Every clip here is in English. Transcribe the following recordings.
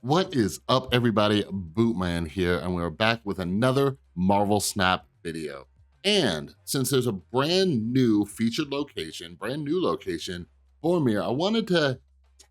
What is up, everybody? Bootman here, and we're back with another Marvel Snap video. And since there's a brand new featured location, Vormir, I wanted to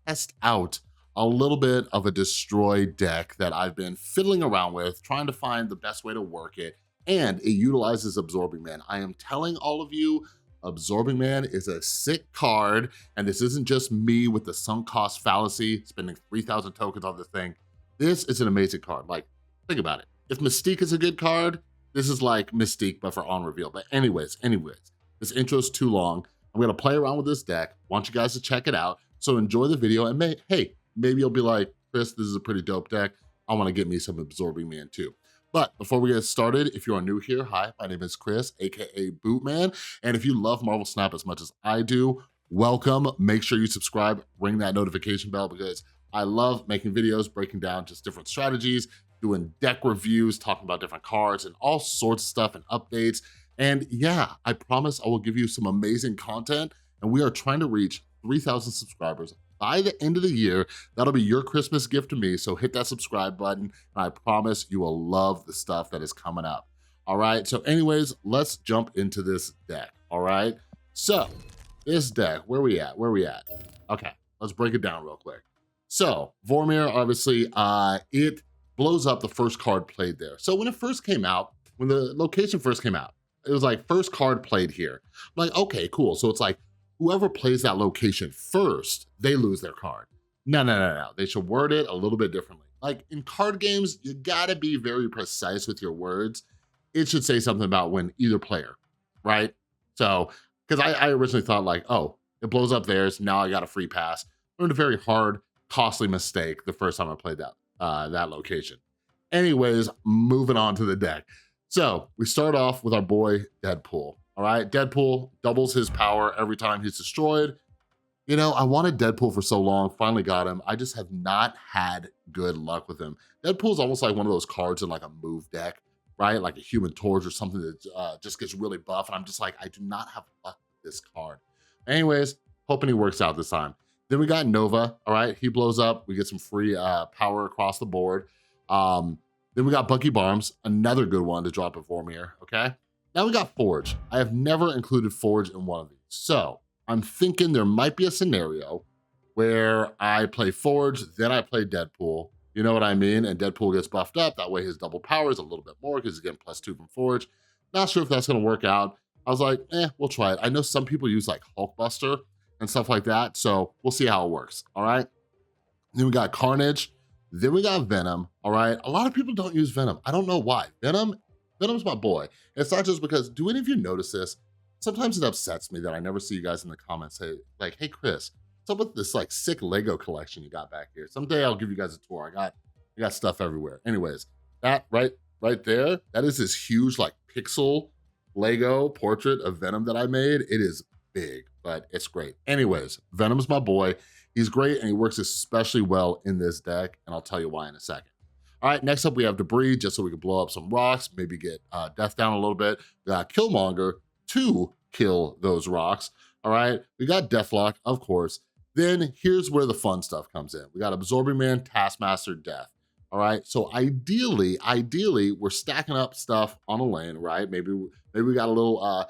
test out a little bit of a destroy deck that I've been fiddling around with, trying to find the best way to work it, and it utilizes Absorbing Man. I am telling all of you, Absorbing Man is a sick card, and this isn't just me with the sunk cost fallacy, spending 3,000 tokens on this thing. This is an amazing card. Like, think about it. If Mystique is a good card, this is like Mystique, but for on reveal. But anyways, this intro is too long. I'm gonna play around with this deck. Want you guys to check it out. So enjoy the video, and maybe you'll be like, Chris, this is a pretty dope deck. I wanna get me some Absorbing Man too. But before we get started, if you are new here, hi, my name is Chris, AKA Bootman. And if you love Marvel Snap as much as I do, welcome. Make sure you subscribe, ring that notification bell, because I love making videos, breaking down just different strategies, doing deck reviews, talking about different cards and all sorts of stuff and updates. And yeah, I promise I will give you some amazing content. And we are trying to reach 3,000 subscribers by the end of the year. That'll be your Christmas gift to me. So hit that subscribe button, and I promise you will love the stuff that is coming up. All right. So anyways, let's jump into this deck. All right. So this deck, where we at? Okay, let's break it down real quick. So Vormir, obviously, it blows up the first card played there. So when it first came out, when the location first came out, it was like first card played here. I'm like, okay, cool. So it's like, whoever plays that location first, they lose their card. No. They should word it a little bit differently. Like in card games, you gotta be very precise with your words. It should say something about when either player, right? So, because I originally thought like, oh, it blows up theirs, now I got a free pass. Learned a very hard, costly mistake the first time I played that location. Anyways, moving on to the deck. So we start off with our boy Deadpool. All right, Deadpool doubles his power every time he's destroyed. You know, I wanted Deadpool for so long, finally got him. I just have not had good luck with him. Deadpool's almost like one of those cards in like a move deck, right? Like a Human Torch or something that just gets really buff. And I'm just like, I do not have luck with this card. Anyways, hoping he works out this time. Then we got Nova, all right? He blows up. We get some free power across the board. Then we got Bucky Barnes, another good one to drop at Vormir, okay? Now we got Forge. I have never included Forge in one of these. So I'm thinking there might be a scenario where I play Forge, then I play Deadpool. You know what I mean? And Deadpool gets buffed up. That way his double power is a little bit more because he's getting +2 from Forge. Not sure if that's gonna work out. I was like, we'll try it. I know some people use like Hulkbuster and stuff like that. So we'll see how it works, all right? Then we got Carnage. Then we got Venom, all right? A lot of people don't use Venom. I don't know why. Venom's my boy. It's not just because, do any of you notice this? Sometimes it upsets me that I never see you guys in the comments say, like, hey, Chris, what's up with this like sick Lego collection you got back here? Someday I'll give you guys a tour. I got stuff everywhere. Anyways, that right there, that is this huge like pixel Lego portrait of Venom that I made. It is big, but it's great. Anyways, Venom's my boy. He's great, and he works especially well in this deck, and I'll tell you why in a second. All right, next up we have Debris, just so we can blow up some rocks, maybe get Death down a little bit. We got Killmonger to kill those rocks. All right, we got Deathlock, of course. Then here's where the fun stuff comes in. We got Absorbing Man, Taskmaster, Death. All right, so ideally, we're stacking up stuff on a lane, right? Maybe we got a little,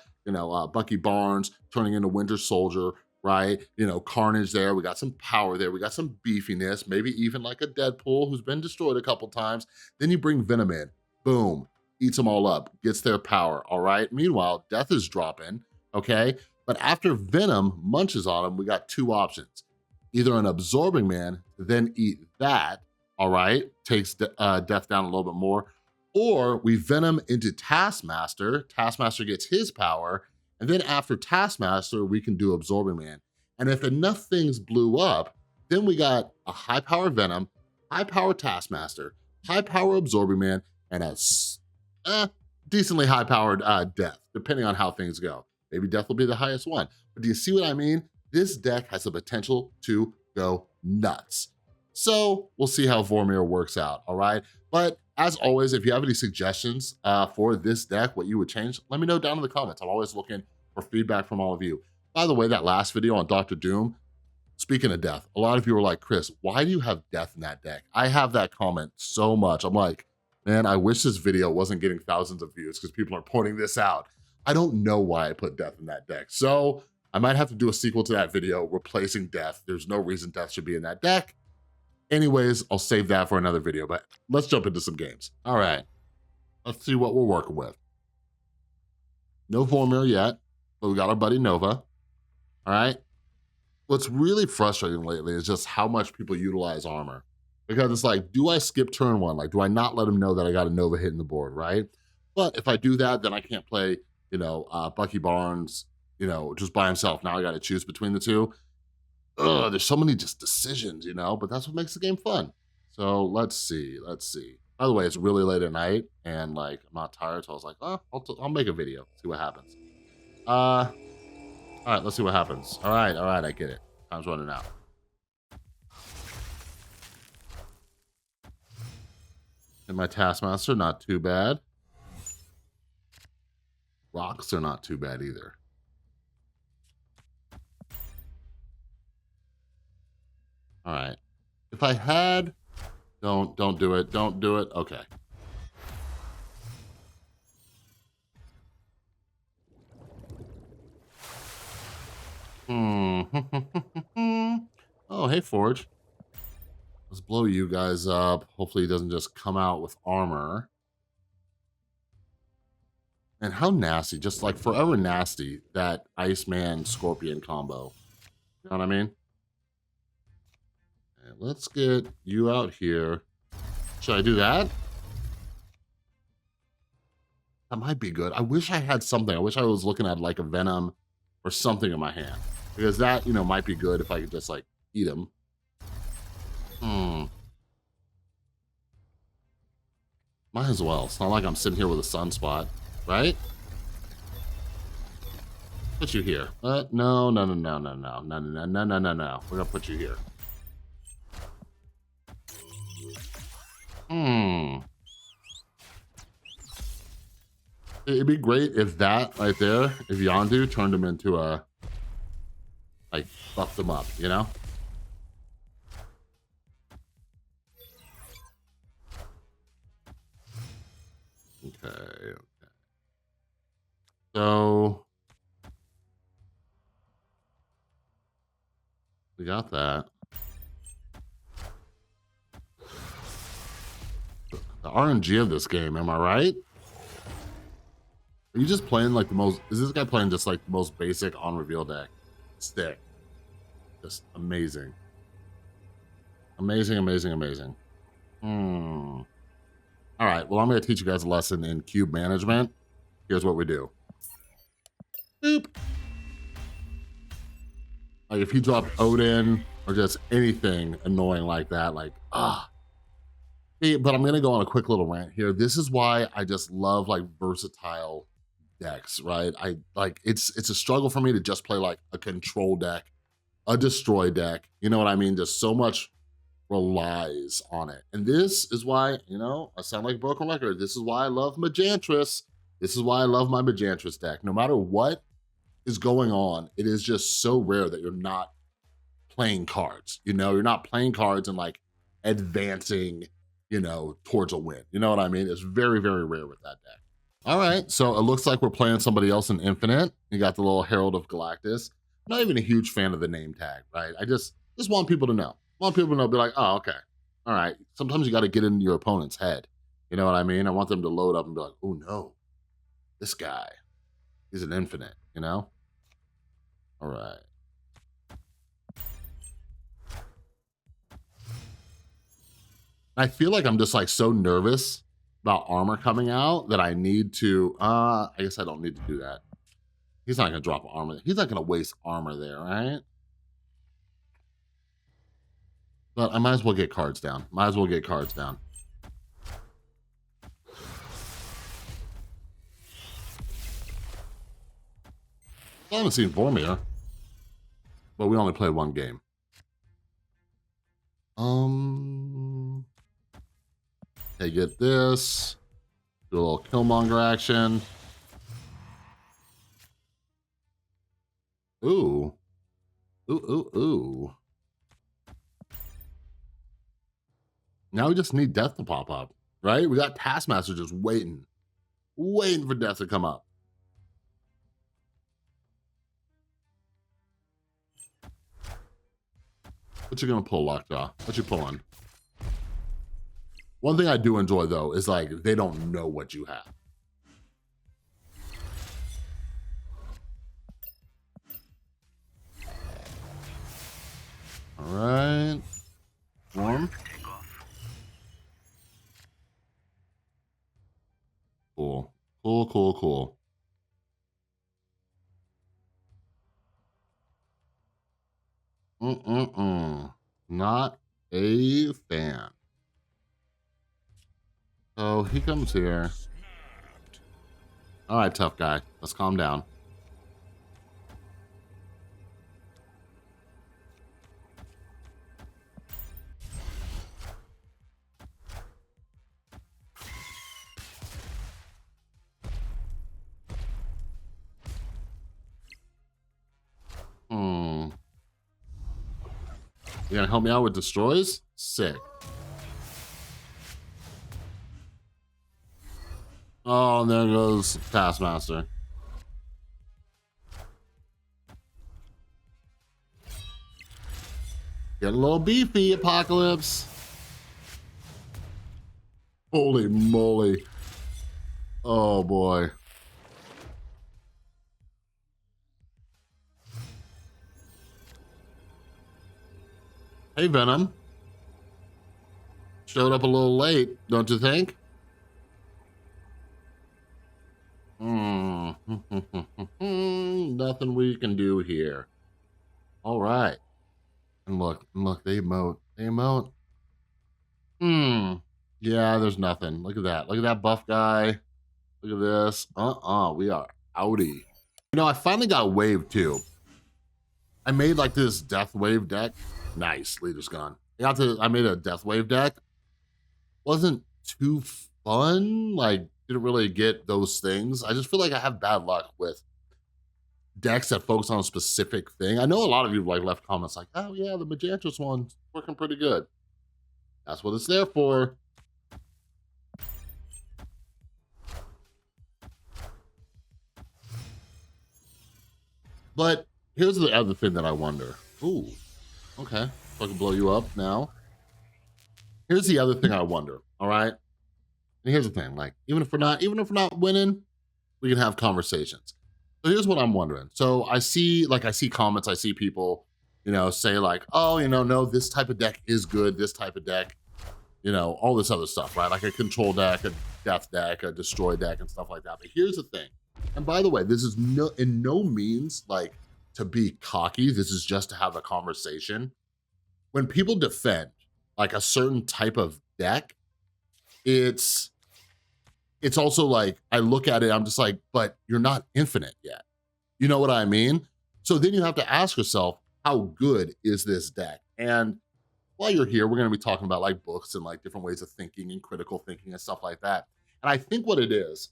Bucky Barnes turning into Winter Soldier, right? You know, Carnage there. We got some power there. We got some beefiness, maybe even like a Deadpool who's been destroyed a couple times. Then you bring Venom in. Boom. Eats them all up. Gets their power, all right? Meanwhile, Death is dropping, okay? But after Venom munches on him, we got two options. Either an Absorbing Man, then eat that, all right? Takes Death down a little bit more. Or we Venom into Taskmaster. Taskmaster gets his power. And then after Taskmaster, we can do Absorbing Man. And if enough things blew up, then we got a high power Venom, high power Taskmaster, high power Absorbing Man, and a decently high powered Death, depending on how things go. Maybe Death will be the highest one. But do you see what I mean? This deck has the potential to go nuts. So we'll see how Vormir works out, all right? But as always, if you have any suggestions for this deck, what you would change, let me know down in the comments. I'm always looking for feedback from all of you. By the way, that last video on Dr. Doom, Speaking of death, a lot of people are like, Chris, why do you have death in that deck? I have that comment so much. I'm like, man, I wish this video wasn't getting thousands of views because people are pointing this out. I don't know why I put death in that deck. So I might have to do a sequel to that video replacing death. There's no reason death should be in that deck. Anyways, I'll save that for another video, but let's jump into some games. All right, let's see what we're working with. No Vormir yet, but we got our buddy Nova. All right. What's really frustrating lately is just how much people utilize armor. Because it's like, do I skip turn one? Like, do I not let him know that I got a Nova hitting the board, right? But if I do that, then I can't play, Bucky Barnes, just by himself. Now I got to choose between the two. Ugh, there's so many just decisions, but that's what makes the game fun. So let's see. By the way, it's really late at night, and like I'm not tired, so I was like, oh, I'll make a video, see what happens. All right, let's see what happens. All right, I get it. Time's running out. And my Taskmaster, not too bad. Rocks are not too bad either. All right. If I had, don't do it. Don't do it. Okay. Oh, hey, Forge. Let's blow you guys up. Hopefully he doesn't just come out with armor. And how nasty, just like forever nasty, that Iceman Scorpion combo. You know what I mean? And let's get you out here. Should I do that? That might be good. I wish I had something. I wish I was looking at like a Venom or something in my hand. Because that, might be good if I could just like eat him. Might as well. It's not like I'm sitting here with a sunspot, right? Put you here. No. We're gonna put you here. It'd be great if that right there, if Yondu turned him into a, like, buffed him up, Okay. So we got that. The RNG of this game, am I right? Are you just playing like is this guy playing just like the most basic on reveal deck? Stick. Just amazing. Amazing. All right, well, I'm going to teach you guys a lesson in cube management. Here's what we do. Boop. Like if you drop Odin or just anything annoying like that, like, But I'm going to go on a quick little rant here. This is why I just love like versatile decks, right? It's a struggle for me to just play like a control deck, a destroy deck. You know what I mean? Just so much relies on it. And this is why, I sound like a broken record. This is why I love Magantris. This is why I love my Magantris deck. No matter what is going on, it is just so rare that you're not playing cards. You're not playing cards and like advancing, towards a win. You know what I mean? It's very, very rare with that deck. All right, so it looks like we're playing somebody else in Infinite. You got the little Herald of Galactus. I'm not even a huge fan of the name tag, right? I just want people to know. Be like, oh, okay. All right. Sometimes you got to get in your opponent's head. You know what I mean? I want them to load up and be like, oh no, this guy, he's an Infinite, All right. I feel like I'm just like so nervous about armor coming out that I need to, I guess I don't need to do that. He's not going to drop armor. He's not going to waste armor there, right? But I might as well get cards down. I haven't seen Vormir, but we only played one game. Okay, get this. Do a little Killmonger action. Ooh. Now we just need death to pop up, right? We got Taskmaster just waiting for death to come up. What you gonna pull, Lockjaw? What you pulling? One thing I do enjoy though is like they don't know what you have. All right. Warm. Cool. Cool, cool, cool. Not a fan. So he comes here. All right, tough guy. Let's calm down. You gonna help me out with destroys? Sick. Oh, and there goes Taskmaster. Getting a little beefy, Apocalypse. Holy moly. Oh boy. Hey, Venom. Showed up a little late, don't you think? Nothing we can do here. All right. And look, they emote. They emote. Yeah, there's nothing. Look at that. Look at that buff guy. Look at this. We are outie. You know, I finally got wave too. I made like this death wave deck. Nice, leader's gone. I made a death wave deck. Wasn't too fun. Like, didn't really get those things. I just feel like I have bad luck with decks that focus on a specific thing. I know a lot of you like left comments like, oh yeah, the Magantus one's working pretty good. That's what it's there for. But here's the other thing that I wonder. Ooh, okay. So I can blow you up now. Here's the other thing I wonder. All right. And here's the thing, like, even if we're not winning, we can have conversations. So here's what I'm wondering. So I see comments, I see people, say like, oh, no, this type of deck is good, this type of deck, all this other stuff, right? Like a control deck, a death deck, a destroy deck, and stuff like that. But here's the thing. And by the way, this is in no means like to be cocky. This is just to have a conversation. When people defend like a certain type of deck, it's also like, I look at it, I'm just like, but you're not infinite yet. You know what I mean? So then you have to ask yourself, how good is this deck? And while you're here, we're going to be talking about like books and like different ways of thinking and critical thinking and stuff like that. And I think what it is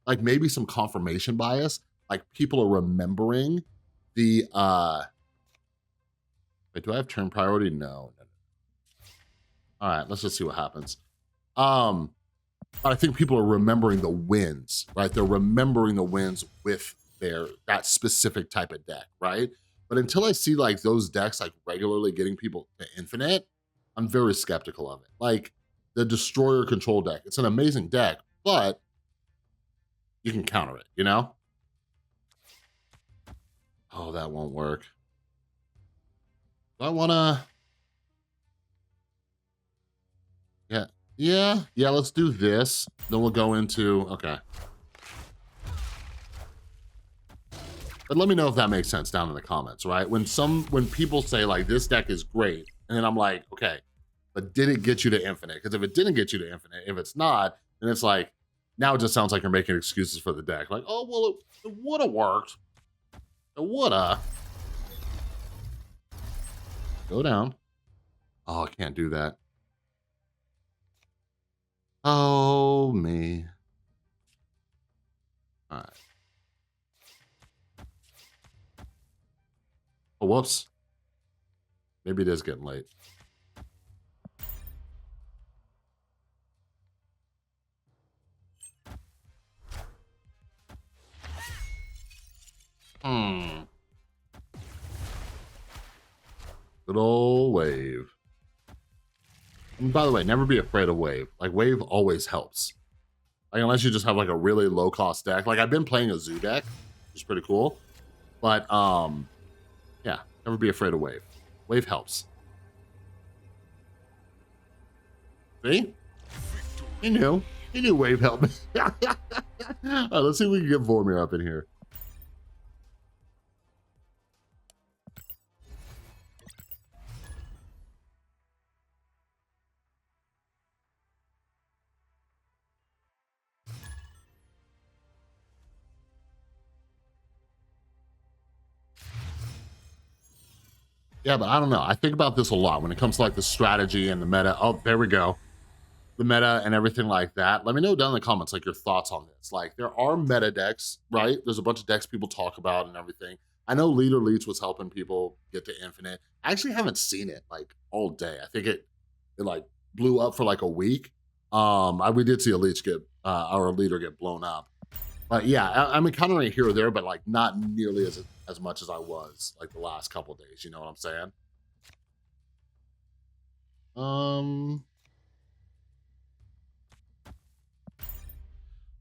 like maybe some confirmation bias. Like people are remembering the, wait, do I have turn priority? No. All right, let's just see what happens. But I think people are remembering the wins, right? They're remembering the wins with that specific type of deck, right? But until I see like those decks like regularly getting people to infinite, I'm very skeptical of it. Like the Destroyer control deck, it's an amazing deck, but you can counter it, Oh, that won't work. Do I wanna? Yeah, let's do this. Then we'll go into, okay. But let me know if that makes sense down in the comments, right? When people say like, this deck is great, and then I'm like, okay, but did it get you to infinite? Because if it didn't get you to infinite, if it's not, then it's like, now it just sounds like you're making excuses for the deck. Like, oh, well, it would have worked. It would have. Go down. Oh, I can't do that. Oh, me. All right. Oh, whoops. Maybe it is getting late. Hmm. Good old wave. And by the way, never be afraid of wave. Like, wave always helps. Like, unless you just have like a really low cost deck. Like, I've been playing a zoo deck, which is pretty cool. But yeah, never be afraid of wave. Wave helps. See? He knew. He knew wave helped me. All right, let's see if we can get Vormir up in here. Yeah, but I don't know. I think about this a lot when it comes to like the strategy and the meta. Oh, there we go. The meta and everything like that. Let me know down in the comments like your thoughts on this. Like, there are meta decks, right? There's a bunch of decks people talk about and everything. I know Leader Leech was helping people get to Infinite. I actually haven't seen it like all day. I think it like blew up for like a week. We did see a Leech get our leader get blown up. But yeah, I'm encountering it here or there, but like not nearly as much as I was like the last couple of days. You know what I'm saying?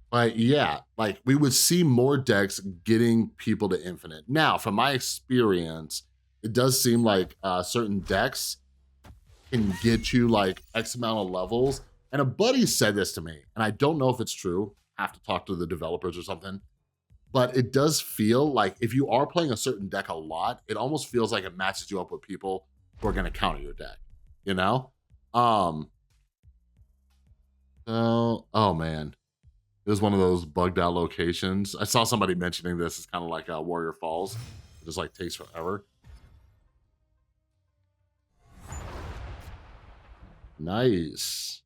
But yeah, like we would see more decks getting people to Infinite. Now, from my experience, it does seem like certain decks can get you like X amount of levels. And a buddy said this to me, and I don't know if it's true. I have to talk to the developers or something. But it does feel like if you are playing a certain deck a lot, it almost feels like it matches you up with people who are going to counter your deck, you know? Oh man. It was one of those bugged out locations. I saw somebody mentioning this. It's kind of like Warrior Falls. It just like takes forever. Nice.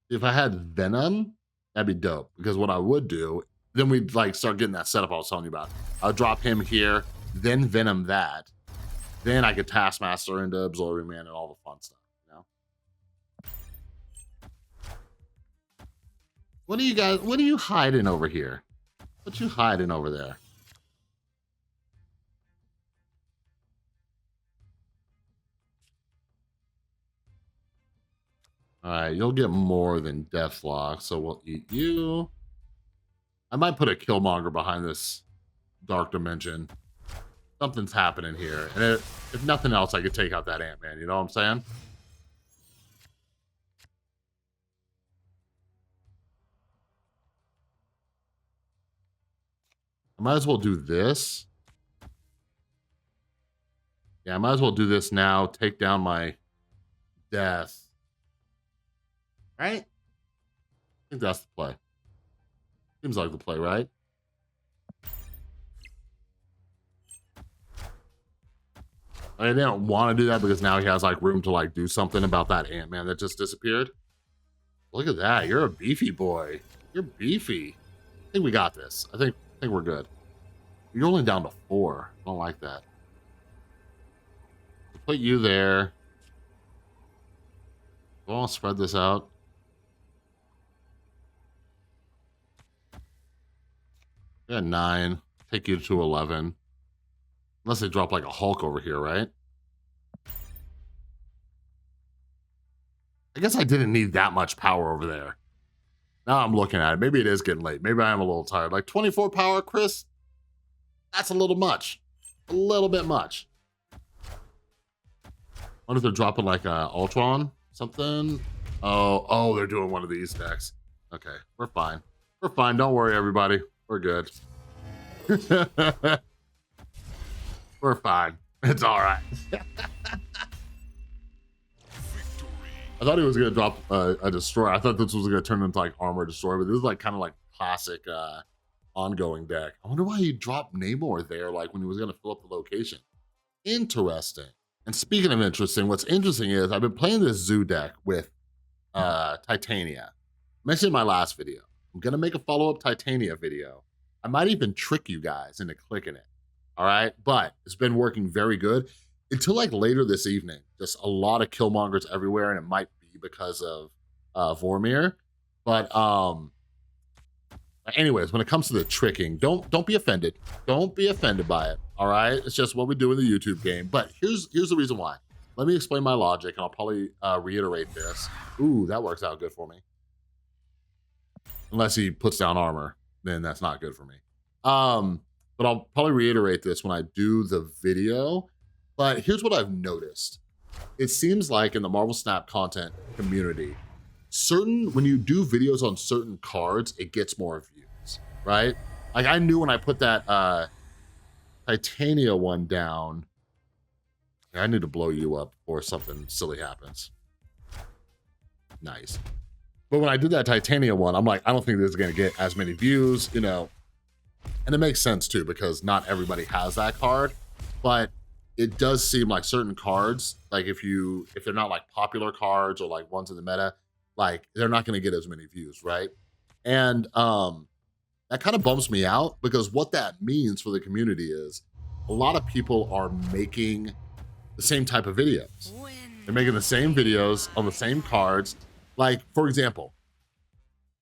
If I had Venom, that'd be dope. Because what I would do, then we'd like start getting that setup I was telling you about. I'll drop him here, then Venom that. Then I could Taskmaster into Absorbing Man and all the fun stuff, you know? What are you hiding over here? What you hiding over there? All right, you'll get more than Deathlock, so we'll eat you. I might put a Killmonger behind this dark dimension. Something's happening here. And if nothing else, I could take out that Ant-Man, you know what I'm saying? I might as well do this. Yeah, I might as well do this now. Take down my death. Right? I think that's the play. Seems like the play, right? I didn't want to do that because now he has like room to like do something about that Ant-Man that just disappeared. Look at that. You're a beefy boy. You're beefy. I think we got this. I think we're good. You're only down to 4. I don't like that. Put you there. I'll spread this out. Yeah, 9. Take you to 11. Unless they drop like a Hulk over here, right? I guess I didn't need that much power over there. Now I'm looking at it. Maybe it is getting late. Maybe I am a little tired. Like 24 power, Chris? That's a little much. A little bit much. I wonder if they're dropping like Ultron something. Oh, they're doing one of these decks. Okay, we're fine. We're fine. Don't worry, everybody. We're good. We're fine. It's all right. I thought he was going to drop a destroyer. I thought this was going to turn into like armor destroyer, but this is like kind of like classic ongoing deck. I wonder why he dropped Namor there, like when he was going to fill up the location. Interesting. And speaking of interesting, what's interesting is I've been playing this zoo deck with Titania. I mentioned in my last video. I'm going to make a follow-up Titania video. I might even trick you guys into clicking it. All right. But it's been working very good. until like later this evening. Just a lot of killmongers everywhere, and it might be because of Vormir. But anyways, when it comes to the tricking, don't be offended. Don't be offended by it. All right, it's just what we do in the YouTube game. But here's the reason why. Let me explain my logic, and I'll probably reiterate this. Ooh, that works out good for me. Unless he puts down armor, then that's not good for me. But I'll probably reiterate this when I do the video. But here's what I've noticed. It seems like in the Marvel Snap content community, when you do videos on certain cards, it gets more views, right? Like I knew when I put that Titania one down, I need to blow you up before something silly happens. Nice. But when I did that Titania one, I'm like, I don't think this is gonna get as many views, you know. And it makes sense too, because not everybody has that card, but it does seem like certain cards, like if they're not like popular cards or like ones in the meta, like they're not gonna get as many views, right? And that kind of bums me out, because what that means for the community is a lot of people are making the same type of videos. They're making the same videos on the same cards. Like, for example,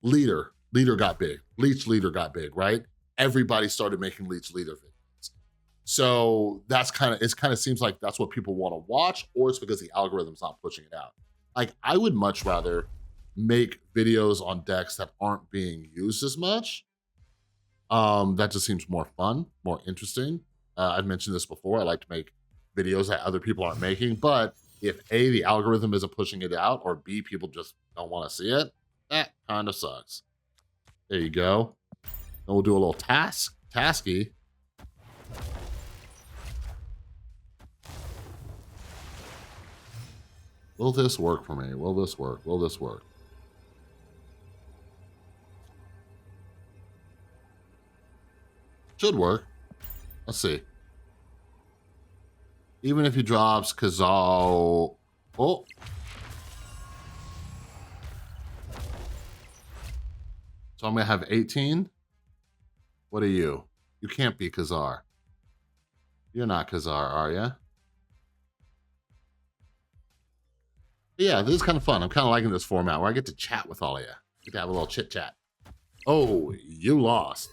Leader got big. Leech Leader got big, right? Everybody started making Leech Leader videos. So it kind of seems like that's what people want to watch, or it's because the algorithm's not pushing it out. Like, I would much rather make videos on decks that aren't being used as much. That just seems more fun, more interesting. I've mentioned this before. I like to make videos that other people aren't making, but if A, the algorithm isn't pushing it out, or B, people just don't want to see it, that kind of sucks. There you go. Then we'll do a little tasky. Will this work for me? Will this work? Will this work? Should work. Let's see. Even if he drops Kazal. Oh. So I'm going to have 18. What are you? You can't be Kazar. You're not Kazar, are you? Yeah, this is kind of fun. I'm kind of liking this format where I get to chat with all of you. We can have a little chit chat. Oh, you lost.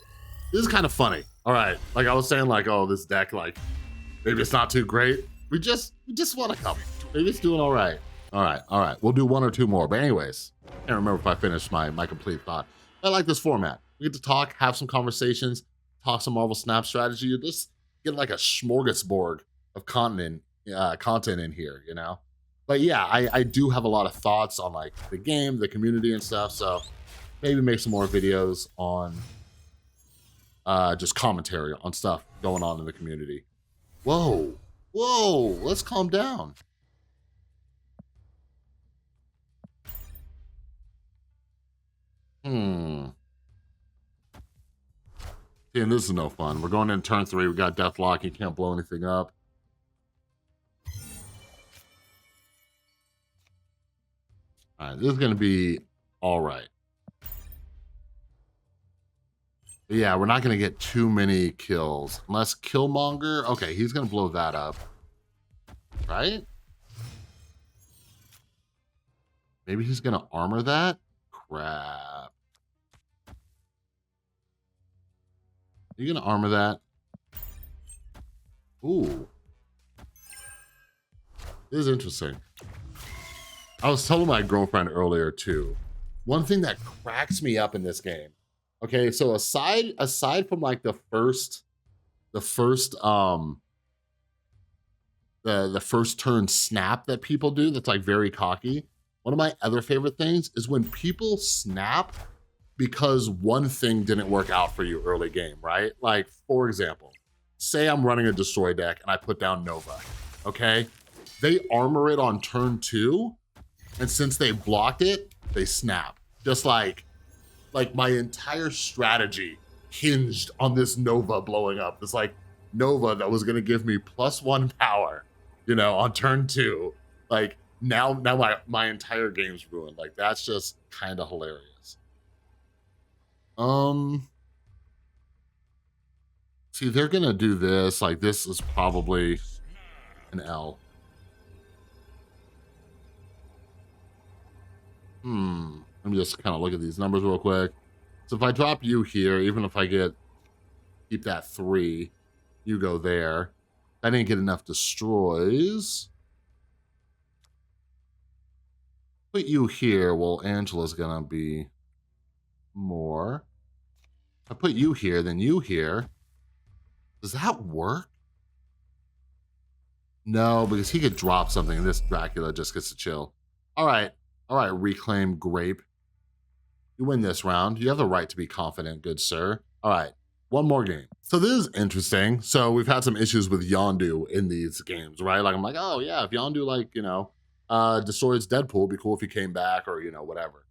This is kind of funny. All right. Like I was saying, like, oh, this deck, like, maybe it's not too great. We just want to come. Maybe it's doing all right. All right. We'll do one or two more. But anyways, I can't remember if I finished my complete thought. I like this format. We get to talk, have some conversations, talk some Marvel Snap strategy. You just get like a smorgasbord of content in here, you know? But yeah, I do have a lot of thoughts on like the game, the community and stuff. So maybe make some more videos on just commentary on stuff going on in the community. Whoa, let's calm down. And this is no fun. We're going in turn 3. We got Deathlock. You can't blow anything up. All right, this is going to be all right. But yeah, we're not going to get too many kills. Unless Killmonger... Okay, he's going to blow that up. Right? Maybe he's going to armor that? Crap. You going to armor that? Ooh. This is interesting. I was telling my girlfriend earlier too. One thing that cracks me up in this game. Okay, so aside from like the first turn snap that people do, that's like very cocky. One of my other favorite things is when people snap because one thing didn't work out for you early game, right? Like, for example, say I'm running a destroy deck and I put down Nova, okay? They armor it on turn 2, and since they blocked it, they snap. Just like my entire strategy hinged on this Nova blowing up. This like Nova that was gonna give me +1 power, you know, on turn 2. Like now my entire game's ruined. Like that's just kind of hilarious. See, they're gonna do this. Like this is probably an L. Let me just kind of look at these numbers real quick. So if I drop you here, even if I keep that 3, you go there. I didn't get enough destroys. Put you here. Well, Angela's gonna be more. I put you here, then you here. Does that work? No, because he could drop something and this Dracula just gets to chill. All right, Reclaim Grape. You win this round. You have the right to be confident, good sir. All right, one more game. So this is interesting. So we've had some issues with Yondu in these games, right? Like I'm like, oh yeah, if Yondu like, destroys Deadpool, it'd be cool if he came back or, whatever.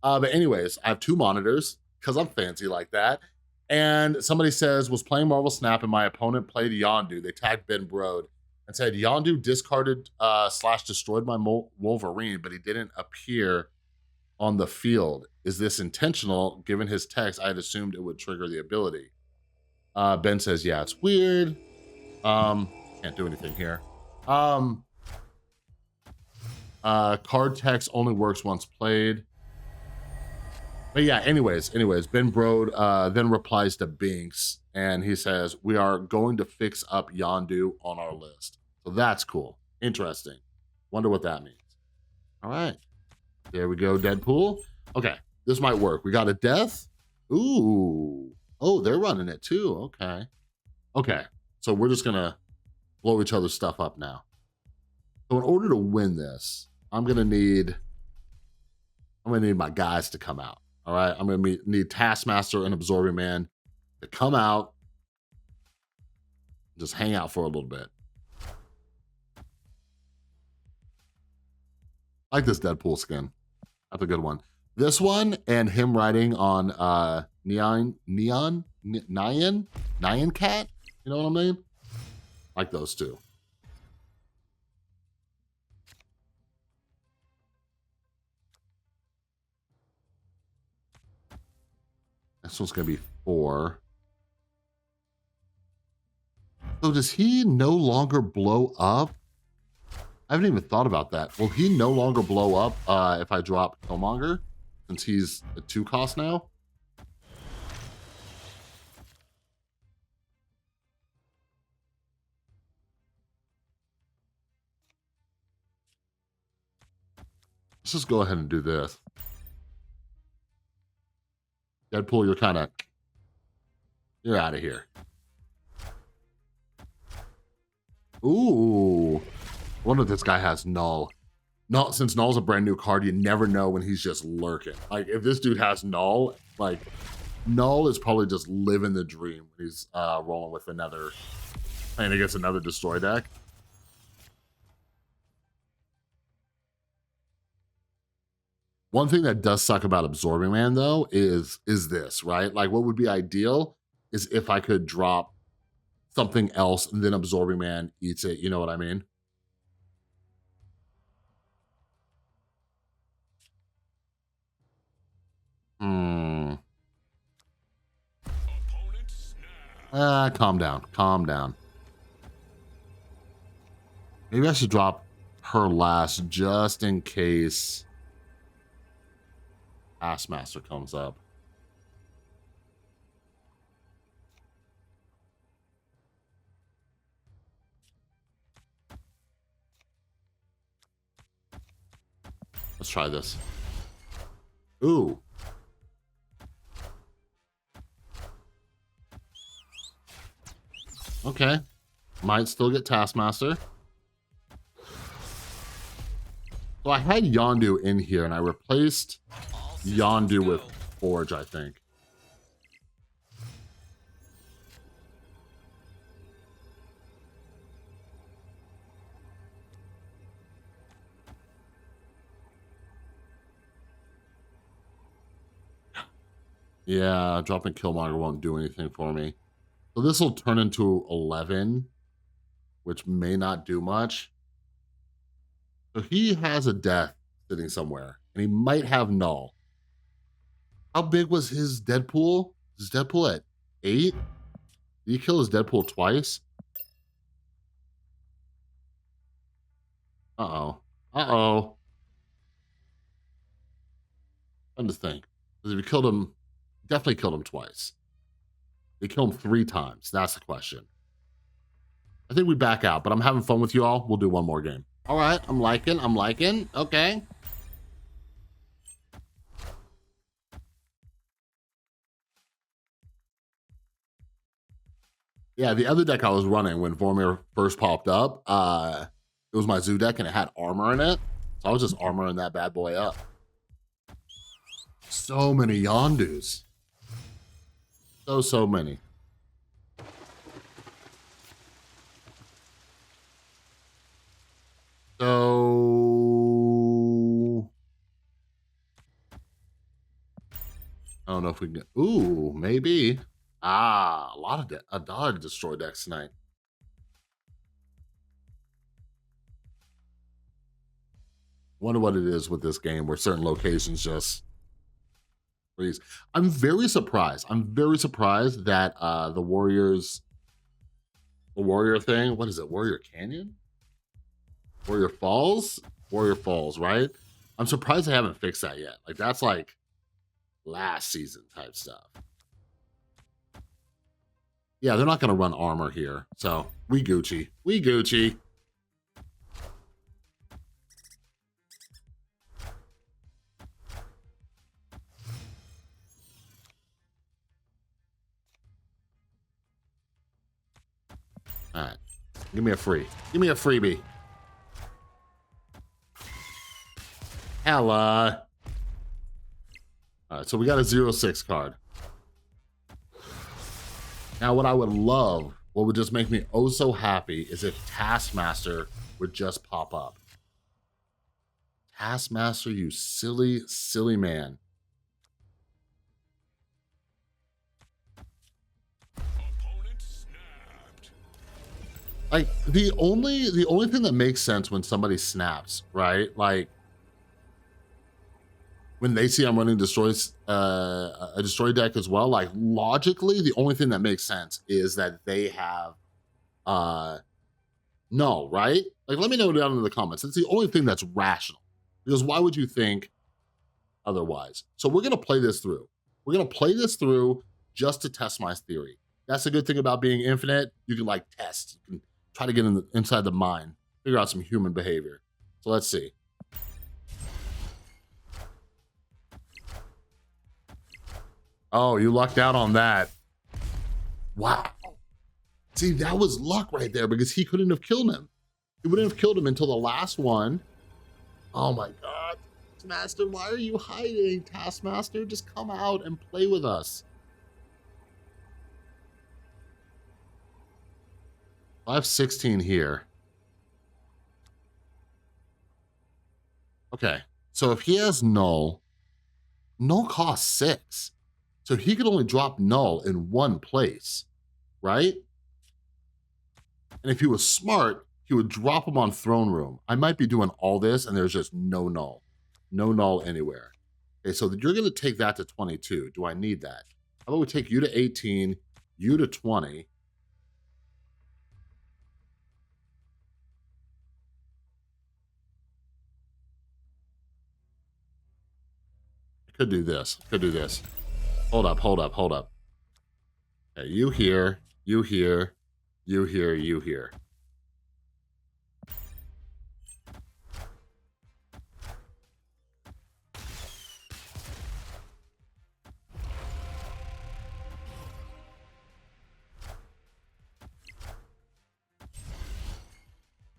But anyways, I have 2 monitors because I'm fancy like that. And somebody says, was playing Marvel Snap and my opponent played Yondu. They tagged Ben Brode and said, Yondu discarded / destroyed my Wolverine, but he didn't appear on the field. Is this intentional? Given his text, I had assumed it would trigger the ability. Ben says, yeah, it's weird. Can't do anything here. Card text only works once played. But yeah, anyways, Ben Brode then replies to Binks and he says, we are going to fix up Yondu on our list. So that's cool. Interesting. Wonder what that means. All right. There we go, Deadpool. Okay, this might work. We got a death. Ooh. Oh, they're running it too. Okay. Okay, so we're just going to blow each other's stuff up now. So in order to win this, I'm gonna need my guys to come out. All right, I'm gonna need Taskmaster and Absorbing Man to come out, just hang out for a little bit. I like this Deadpool skin. That's a good one. This one and him riding on Nyan Cat. You know what I mean? Like those two. This one's gonna be 4. So does he no longer blow up? I haven't even thought about that. Will he no longer blow up if I drop Killmonger? Since he's a 2 cost now? Let's just go ahead and do this. Deadpool, you're out of here. Ooh. I wonder if this guy has Null. Null, since Null's a brand new card, you never know when he's just lurking. Like, if this dude has Null, like, Null is probably just living the dream when he's rolling with playing against another Destroy deck. One thing that does suck about Absorbing Man, though, is this, right? Like, what would be ideal is if I could drop something else and then Absorbing Man eats it. You know what I mean? Calm down. Calm down. Maybe I should drop her last just in case Taskmaster comes up. Let's try this. Ooh. Okay. Might still get Taskmaster. So I had Yondu in here, and I replaced Yondu with Forge, I think. Yeah, dropping Killmonger won't do anything for me. So this will turn into 11, which may not do much. So he has a death sitting somewhere, and he might have Null. How big was his Deadpool? Is Deadpool at 8? Did he kill his Deadpool twice? Uh-oh. Uh-oh. I'm just think. Because if you killed him, definitely killed him twice. They killed him 3 times. That's the question. I think we back out, but I'm having fun with you all. We'll do one more game. All right. I'm liking. I'm liking. Okay. Yeah, the other deck I was running when Vormir first popped up, it was my zoo deck and it had armor in it. So I was just armoring that bad boy up. So many Yondus. So many. So I don't know if we can. Ooh, maybe. Ah, a lot of destroy decks tonight. Wonder what it is with this game where certain locations just freeze. I'm very surprised. I'm very surprised that the warrior thing. What is it? Warrior Canyon? Warrior Falls? Warrior Falls, right? I'm surprised they haven't fixed that yet. Like that's like last season type stuff. Yeah, they're not going to run armor here. So we Gucci. We Gucci. All right. Give me a free. Give me a freebie. Hella. All right, so we got a 0/6 card. Now, what I would love, what would just make me oh so happy, is if Taskmaster would just pop up. Taskmaster, you silly, silly man. Like the only thing that makes sense when somebody snaps, right? Like when they see I'm running a destroy deck as well, like logically, the only thing that makes sense is that they have uh no, right? Like let me know down in the comments. It's the only thing that's rational. Because why would you think otherwise? So we're gonna play this through. We're gonna play this through just to test my theory. That's the good thing about being infinite. You can like test. You can try to get inside the mind, figure out some human behavior. So let's see. Oh, you lucked out on that. Wow. See, that was luck right there because he couldn't have killed him. He wouldn't have killed him until the last one. Oh my God. Taskmaster, why are you hiding? Taskmaster, just come out and play with us. 516 here. Okay. So if he has null costs 6. So he could only drop null in one place, right? And if he was smart, he would drop him on throne room. I might be doing all this and there's just no null. No null anywhere. Okay, so you're going to take that to 22. Do I need that? How about we take you to 18, you to 20. I could do this. Could do this. Hold up, hold up, hold up. Okay, you here, you here, you here, you here.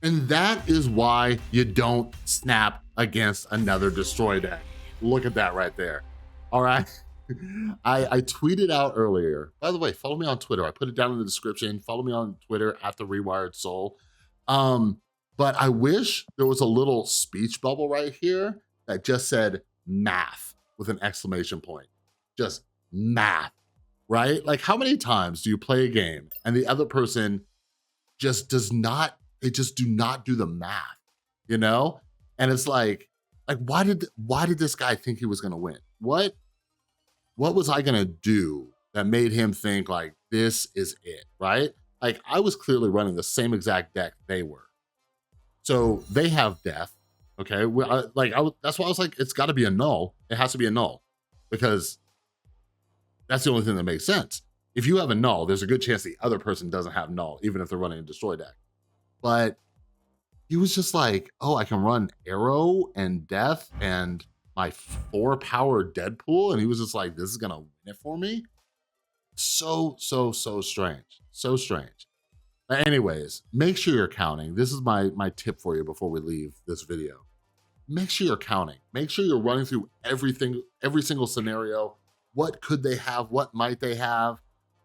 And that is why you don't snap against another destroy deck. Look at that right there. All right. I tweeted out earlier. By the way, follow me on Twitter. I put it down in the description. Follow me on Twitter at the Rewired Soul. But I wish there was a little speech bubble right here that just said math with an exclamation point. Just math, right? Like how many times do you play a game and the other person just does not, they just do not do the math, you know? And it's like why did this guy think he was gonna win? What was I gonna do that made him think like this is it, right? Like I was clearly running the same exact deck they were. So they have death. Okay, that's why I was like, it's got to be a null. It has to be a null because that's the only thing that makes sense. If you have a null, there's a good chance the other person doesn't have null, even if they're running a destroy deck. But he was just like, oh, I can run arrow and death and my 4-power Deadpool. And he was just like, this is gonna win it for me. So strange. So strange. But anyways, make sure you're counting. This is my tip for you before we leave this video. Make sure you're counting. Make sure you're running through everything, every single scenario. What could they have? What might they have?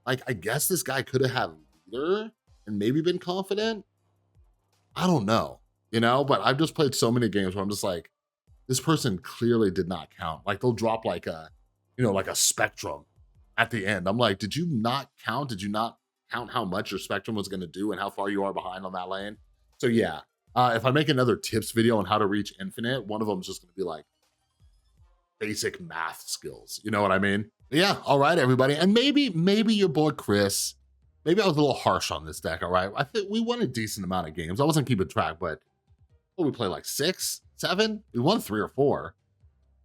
Like, I guess this guy could have had leader and maybe been confident. I don't know, but I've just played so many games where I'm just like, this person clearly did not count. Like they'll drop like like a spectrum at the end. I'm like, did you not count? Did you not count how much your spectrum was gonna do and how far you are behind on that lane? So yeah, if I make another tips video on how to reach infinite, one of them is just gonna be like basic math skills. You know what I mean? But yeah, all right, everybody. And maybe your boy Chris, maybe I was a little harsh on this deck, all right? I think we won a decent amount of games. I wasn't keeping track, but we played like 6, 7? We won 3 or 4.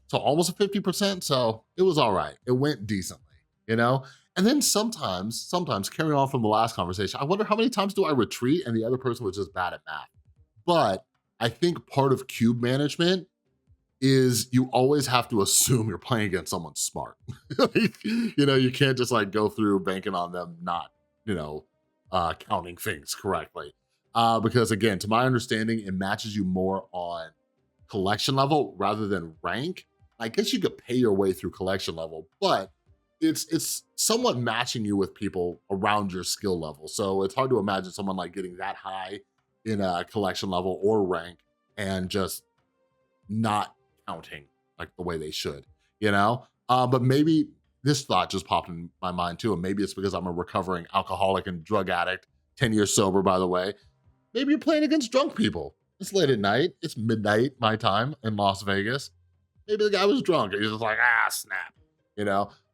So almost a 50%, so it was all right. It went decently, And then sometimes carrying on from the last conversation, I wonder how many times do I retreat and the other person was just bad at math. But I think part of cube management is you always have to assume you're playing against someone smart. You can't just like go through banking on them not, counting things correctly. Because again, to my understanding, it matches you more on collection level rather than rank. I guess you could pay your way through collection level, but it's somewhat matching you with people around your skill level. So it's hard to imagine someone like getting that high in a collection level or rank and just not counting like the way they should, But maybe this thought just popped in my mind too, and maybe it's because I'm a recovering alcoholic and drug addict, 10 years sober, by the way. Maybe you're playing against drunk people. It's late at night. It's midnight my time in Las Vegas. Maybe the guy was drunk and he's just like, snap,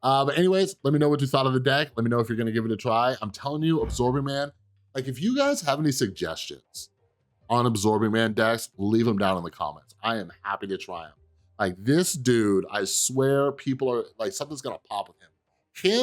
But anyways, let me know what you thought of the deck. Let me know if you're going to give it a try. I'm telling you, Absorbing Man, like if you guys have any suggestions on Absorbing Man decks, leave them down in the comments. I am happy to try them. Like this dude, I swear people are like, something's going to pop with him.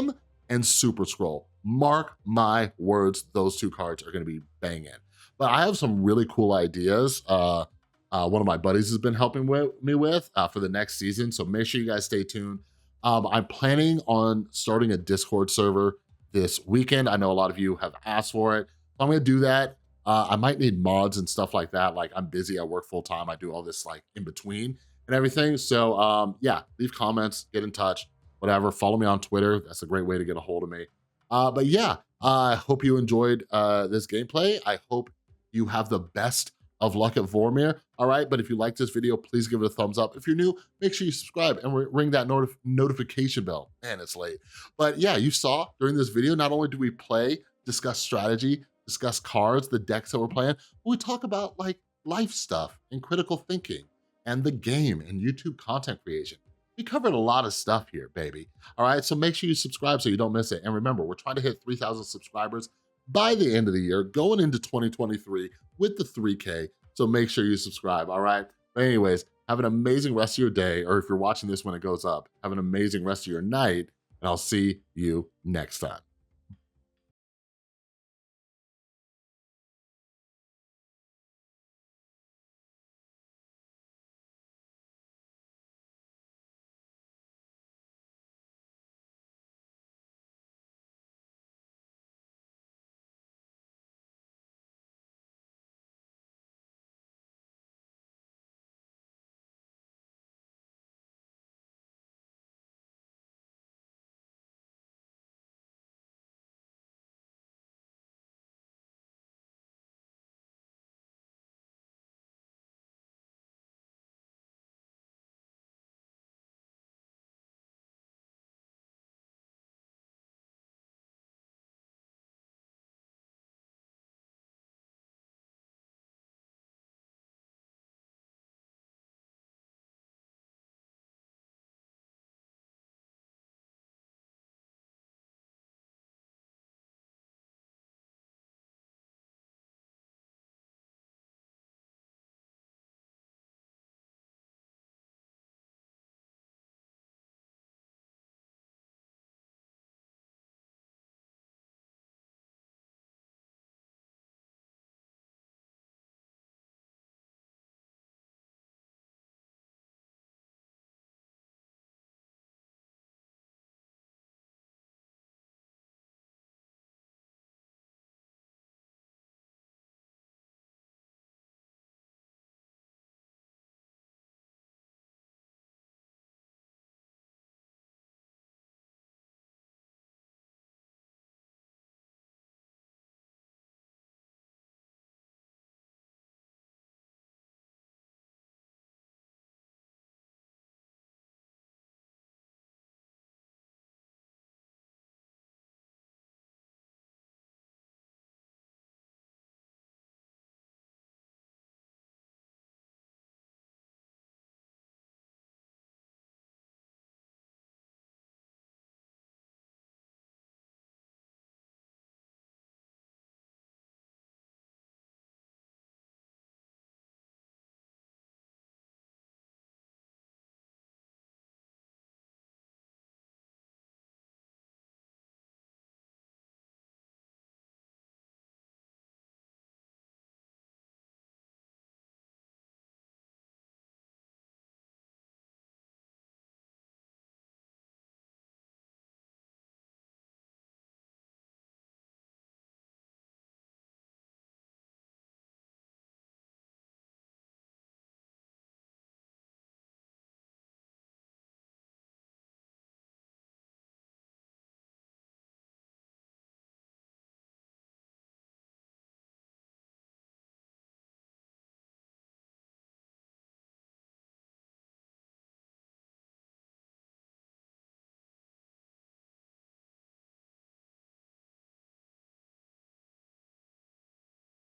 Him and Super Scroll. Mark my words, those 2 cards are going to be banging. But I have some really cool ideas. One of my buddies has been helping me with for the next season. So make sure you guys stay tuned. I'm planning on starting a Discord server this weekend. I know a lot of you have asked for it. So I'm gonna do that. I might need mods and stuff like that. Like I'm busy, I work full time. I do all this like in between and everything. So yeah, leave comments, get in touch, whatever. Follow me on Twitter. That's a great way to get a hold of me. But yeah, I hope you enjoyed this gameplay. I hope you have the best of luck at Vormir. All right, but if you like this video, please give it a thumbs up. If you're new, make sure you subscribe and ring that notification bell. Man, it's late. But yeah, you saw during this video, not only do we play, discuss strategy, discuss cards, the decks that we're playing, but we talk about like life stuff and critical thinking and the game and YouTube content creation. We covered a lot of stuff here, baby. All right, so make sure you subscribe so you don't miss it. And remember, we're trying to hit 3,000 subscribers by the end of the year, going into 2023 with the 3K. So make sure you subscribe, all right? But anyways, have an amazing rest of your day, or if you're watching this when it goes up, have an amazing rest of your night, and I'll see you next time.